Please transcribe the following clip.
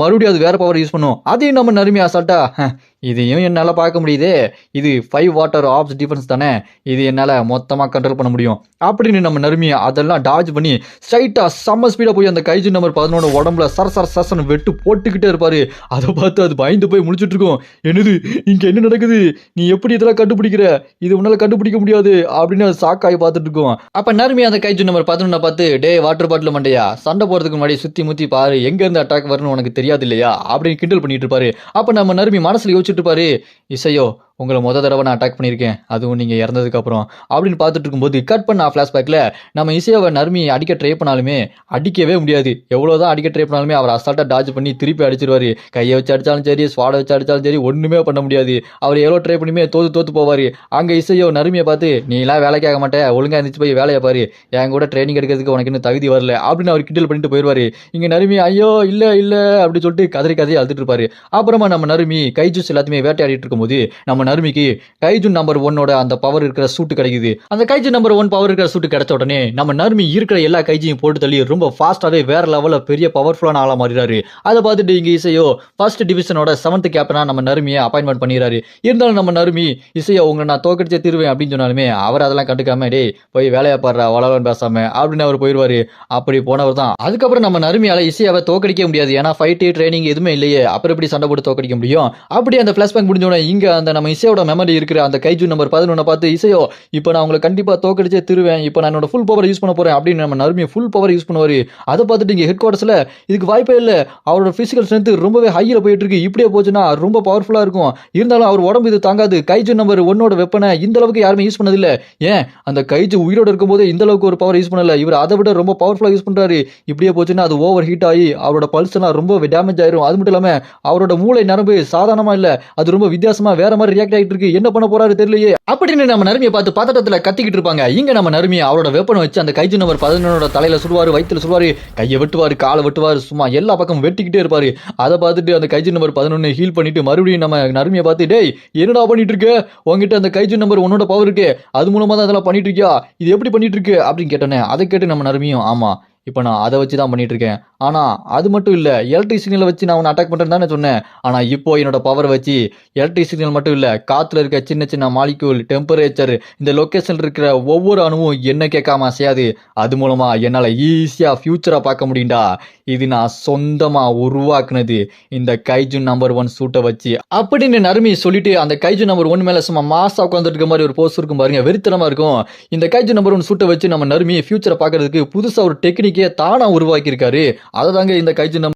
மறுபடியும் அது வேற பவர் யூஸ் பண்ணும். அதையும் நம்ம நறுமி அசால்ட்டா இதையும் என்னால பார்க்க முடியுதே. இது 5 வாட்டர் ஆப்ஸ் டிஃபென்ஸ் தானே. இது என்னால மொத்தமா கண்ட்ரோல் பண்ண முடியும். அப்படின்னு நம்ம நறுமி அதெல்லாம் டாட்ஜ் பண்ணி ஸ்ட்ரைட்டா செம்ம ஸ்பீடா போய் அந்த கைஜு நம்பர் 11 உடம்புல சரசரன்னு வெட்டு போட்டுக்கிட்டே இருப்பாரு. அதை பார்த்து அது பயந்து போய் முடிச்சுட்டு இருக்கும். என்னது இங்க என்ன நடக்குது? நீ எப்படி இதெல்லாம் கண்டுபிடிக்கிற? இது உன்னால கண்டுபிடிக்க முடியாது அப்படின்னு அது ஷாக்காகி பார்த்துட்டு இருக்கும். அப்ப நறுமி அந்த கைஜு நம்பர் 11 பார்த்து, டே வாட்டர் பாட்டில் மண்டையா, சண்டை போறதுக்கு முன்னாடி சுத்தி முத்தி பாரு, எங்க இருந்து அட்டாக் வரும்னு உனக்கு தெரியாது இல்லையா அப்படின்னு கிண்டல் பண்ணிட்டு இருப்பாரு. அப்ப நம்ம நறுமி மனசுல யோசிச்சுட்டு இருப்பாரு, இசையோ உங்களை தடவை நான் அட்டாக் பண்ணியிருக்கேன், அதுவும் நீங்கள் இறந்ததுக்கு அப்புறம் அப்படின்னு பார்த்துட்டு இருக்கும்போது கட் பண்ண ஃப்ளாஷ்பேக்கில் நம்ம இசையோவை நறுமி அடிக்க ட்ரை பண்ணாலுமே அடிக்கவே முடியாது. எவ்வளோதான் அடிக்க ட்ரை பண்ணாலுமே அவர் அசால்ட்டாக டாஜ் பண்ணி திருப்பி அடிச்சிருவாரு. கையை வச்சு அடித்தாலும் சரி, ஸ்வாடை வச்சு அடித்தாலும் சரி, ஒன்றுமே பண்ண முடியாது. அவர் எவ்வளோ ட்ரை பண்ணியுமே தோத்து போவார். அங்கே இசையோ நறுமையை பார்த்து, நீலாம் வேலைக்கு ஆக மாட்டேன், ஒழுங்காக இருந்துச்சு போய் வேலையை பாரு, என் கூட ட்ரைனிங் எடுக்கிறதுக்கு உனக்கு இன்னும் தகுதி வரல அப்படின்னு அவர் கிண்டல் பண்ணிட்டு போயிடுவார். இங்கே நறுமி ஐயோ இல்லை அப்படின்னு சொல்லிட்டு கதறி அழுதுட்டு இருப்பாரு. அப்புறமா நம்ம நறுமி கைஜூஸ் எல்லாத்தையுமே வேட்டையாடிட்டு இருக்கும்போது நம்ம நறுமிக்கு கைஜு நம்பர் 1 அந்த பவர் இருக்கிற சூட்டு கிடைக்குது. அந்த கைஜு நம்பர் 1 பவர் இருக்கிற சூட்டு கிடைச்ச உடனே நம்ம நறுமி இருக்கிற எல்லா கைஜையும் போட்டு தள்ளி ரொம்ப ஃபாஸ்டாவே வேற லெவல்ல பெரிய பவர்ஃபுல்லான ஆளா மாறிறாரு. அதை பார்த்துட்டு இங்க இசையோ ஃபர்ஸ்ட் டிவிஷனோட 7th கேப்டனா நம்ம நறுமியை அப்பாயின்மெண்ட் பண்ணிடுறாரு. இருந்தாலும் நம்ம நறுமி இசையோ உங்களை நான் தோக்கடிச்சே தீருவேன் அப்படின்னு சொன்னாலுமே அவர் அதெல்லாம் கண்டுக்காம, டேய் போய் வேலையா பாடுறா வளவன் பேசாம அப்படின்னு அவர் போயிடுவாரு. அப்படி போனவர் தான் அதுக்கப்புறம் நம்ம நறுமியால இசையாவை தோக்கடிக்க முடியாது. ஏன்னா ஃபைட் ட்ரைனிங் எதுவுமே இல்லையே, அப்புறம் எப்படி சண்டை போட்டு தோக்கடிக்க முடியும்? அப்படி அந்த பிளாஷ்பேக் முடிஞ்சோட இங்க அந்த நம்ம இசையோட மெமரி இருக்கிற அந்த கைஜு நம்பர் 11 பார்த்து, இசையோ இப்போ நான் உங்களை கண்டிப்பா தோக்கடிச்சே திருவேன், இப்போ நான் என்னோட ஃபுல் பவர் யூஸ் பண்ண போறேன் அப்படின்னு நம்ம நறுமையை ஃபுல் பவர் யூஸ் பண்ணுவாரு. அதை பார்த்துட்டு இங்க ஹெட் குவார்டர்ஸ்ல இதுக்கு வாய்ப்பே இல்லை, அவரோட பிசிக்கல் ஸ்ட்ரென்த் ரொம்பவே ஹையில போயிட்டு இருக்கு, இப்படியே போச்சுன்னா ரொம்ப பவர்ஃபுல்லா இருக்கும், இருந்தாலும் அவர் உடம்பு இது தாங்காது, கைஜு நம்பர் 1 வெப்பனை இந்த அளவுக்கு யாருமே யூஸ் பண்ணதில்லை, ஏன் அந்த கைஜு உயிரோட இருக்கும்போது இந்த அளவுக்கு ஒரு பவர் யூஸ் பண்ணல, இவர் அதை விட ரொம்ப பவர்ஃபுல்லா யூஸ் பண்றாரு, இப்படியே போச்சுன்னா அது ஓவர் ஹீட் ஆகி அவரோட பல்ஸ் எல்லாம் ரொம்ப டேமேஜ் ஆயிரும். அது மட்டும் இல்லாம அவரோட மூளை நரம்பு சாதாரணமா இல்ல, அது ரொம்ப வித்தியாசமா வேற மாதிரி ரியாக்ட் ஆகிட்டு இருக்கு, என்ன பண்ண போறாரு தெரியலையே அப்படின்னு நம்ம நறுமையை பார்த்து பதட்டத்துல கத்திக்கிட்டு இருப்பாங்க. இங்க நம்ம நறுமையை அவரோட வெப்பனை வச்சு அந்த கைஜு நம்பர் 11 தலையில சுடுவாரு, வயிற்றுல சுடுவாரு, கையை வெட்டுவாரு, காலை வெட்டுவாரு, சும்மா எல்லா பக்கம் வெட்டிக்கிட்டே இருப்பாரு. அதை பார்த்துட்டு அந்த கைஜு நம்பர் 11 ஹீல் பண்ணிட்டு மறுபடியும் நம்ம நறுமையை பார்த்து, டேய் என்னடா பண்ணிட்டு இருக்க, உங்ககிட்ட அந்த கைஜு நம்பர் 1 பவர் இருக்கு, அது மூலமா தான் அதெல்லாம் பண்ணிட்டு இருக்கியா, இது எப்படி பண்ணிட்டு இருக்கு அப்படின்னு கேட்டேனே. அதை கேட்டு நம்ம நறுமையும், ஆமா இப்போ நான் அதை வச்சு தான் பண்ணிட்டு இருக்கேன், ஆனா அது மட்டும் இல்ல எலக்ட்ரிக் சிக்னலை வச்சு நான் உன்னை அட்டாக் பண்றேன்னு தானே சொன்னேன், ஆனா இப்போ என்னோட பவர் வச்சு எலக்ட்ரிக் சிக்னல் மட்டும் இல்ல, காத்துல இருக்க சின்ன மாலிக்யூல், டெம்பரேச்சர், இந்த லொகேஷன்ல இருக்கிற ஒவ்வொரு அணுவும் என்ன கேட்காம அசையாது, அது மூலமா என்னால ஈஸியா ஃபியூச்சரா பார்க்க முடியும்டா, இது நான் சொந்தமா உருவாக்குனது இந்த கைஜு நம்பர் 1 சூட்டை வச்சு அப்படின்னு நறுமி சொல்லிட்டு அந்த கைஜு நம்பர் 1 மேல சும்மா மாசா உட்காந்துட்டு இருக்க மாதிரி ஒரு போஸ்ட் இருக்கும் பாருங்க, வெறித்தனமா இருக்கும். இந்த கைஜு நம்பர் 1 சூட்டை வச்சு நம்ம நறுமி ஃபியூச்சரை பார்க்கறதுக்கு புதுசா ஒரு டெக்னிக்கே தானா உருவாக்கி இருக்காரு. அதை தாங்க இந்த கைஜு நம்பர்